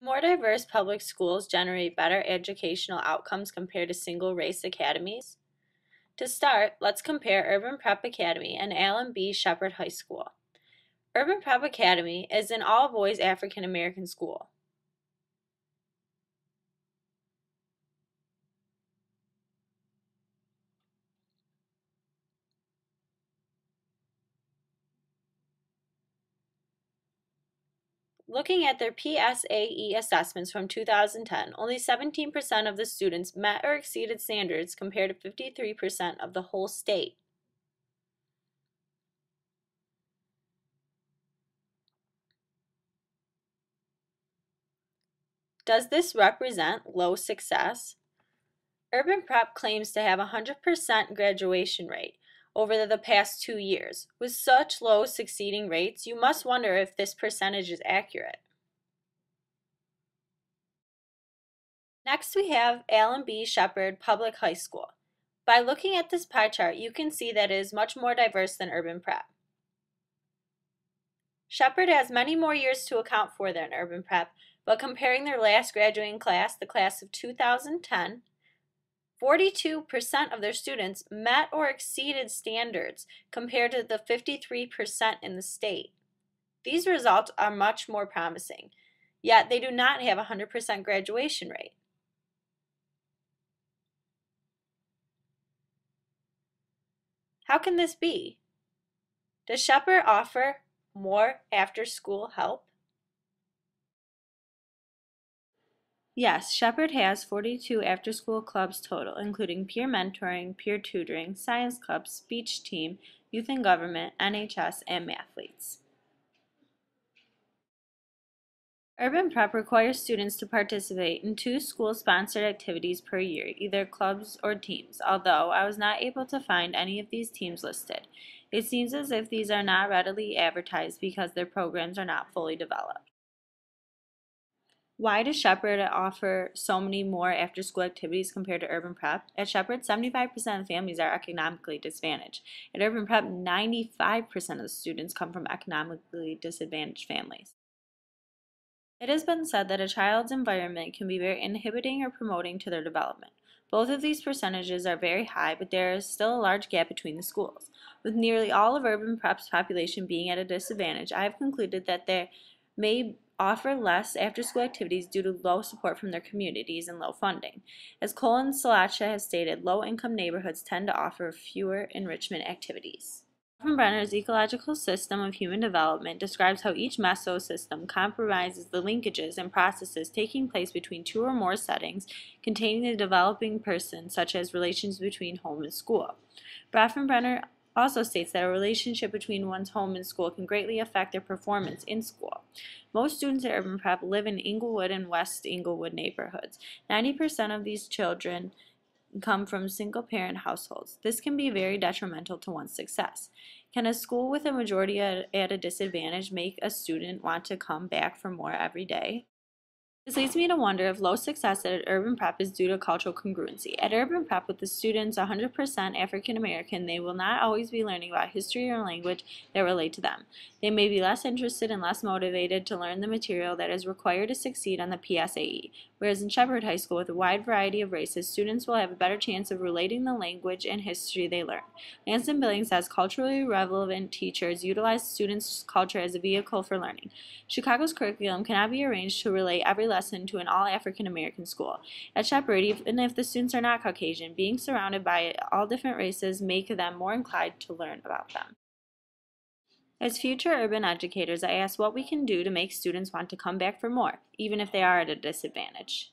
More diverse public schools generate better educational outcomes compared to single-race academies. To start, let's compare Urban Prep Academy and Allen B. Shepherd High School. Urban Prep Academy is an all-boys African American school. Looking at their PSAE assessments from 2010, only 17% of the students met or exceeded standards compared to 53% of the whole state. Does this represent low success? Urban Prep claims to have a 100% graduation rate over the past 2 years. With such low succeeding rates, you must wonder if this percentage is accurate. Next, we have Allen B. Shepherd Public High School. By looking at this pie chart, you can see that it is much more diverse than Urban Prep. Shepherd has many more years to account for than Urban Prep, but comparing their last graduating class, the class of 2010, 42% of their students met or exceeded standards compared to the 53% in the state. These results are much more promising, yet they do not have a 100% graduation rate. How can this be? Does Shepherd offer more after-school help? Yes, Shepherd has 42 after-school clubs total, including peer mentoring, peer tutoring, science club, speech team, youth and government, NHS, and mathletes. Urban Prep requires students to participate in 2 school-sponsored activities per year, either clubs or teams, although I was not able to find any of these teams listed. It seems as if these are not readily advertised because their programs are not fully developed. Why does Shepherd offer so many more after-school activities compared to Urban Prep? At Shepherd, 75% of families are economically disadvantaged. At Urban Prep, 95% of the students come from economically disadvantaged families. It has been said that a child's environment can be very inhibiting or promoting to their development. Both of these percentages are very high, but there is still a large gap between the schools. With nearly all of Urban Prep's population being at a disadvantage, I have concluded that they may offer less after-school activities due to low support from their communities and low funding. As Colin Salacha has stated, low-income neighborhoods tend to offer fewer enrichment activities. Brenner's ecological system of human development describes how each mesosystem compromises the linkages and processes taking place between 2 or more settings containing the developing person, such as relations between home and school. Brenner also states that a relationship between one's home and school can greatly affect their performance in school. Most students at Urban Prep live in Inglewood and West Inglewood neighborhoods. 90% of these children come from single-parent households. This can be very detrimental to one's success. Can a school with a majority at a disadvantage make a student want to come back for more every day? This leads me to wonder if low success at Urban Prep is due to cultural congruency. At Urban Prep, with the students 100% African American, they will not always be learning about history or language that relate to them. They may be less interested and less motivated to learn the material that is required to succeed on the PSAE, whereas in Shepherd High School, with a wide variety of races, students will have a better chance of relating the language and history they learn. Lanston Billings says culturally relevant teachers utilize students' culture as a vehicle for learning. Chicago's curriculum cannot be arranged to relate every lesson to an all African American school. At Shepherd, even if the students are not Caucasian, being surrounded by all different races make them more inclined to learn about them. As future urban educators, I ask what we can do to make students want to come back for more, even if they are at a disadvantage.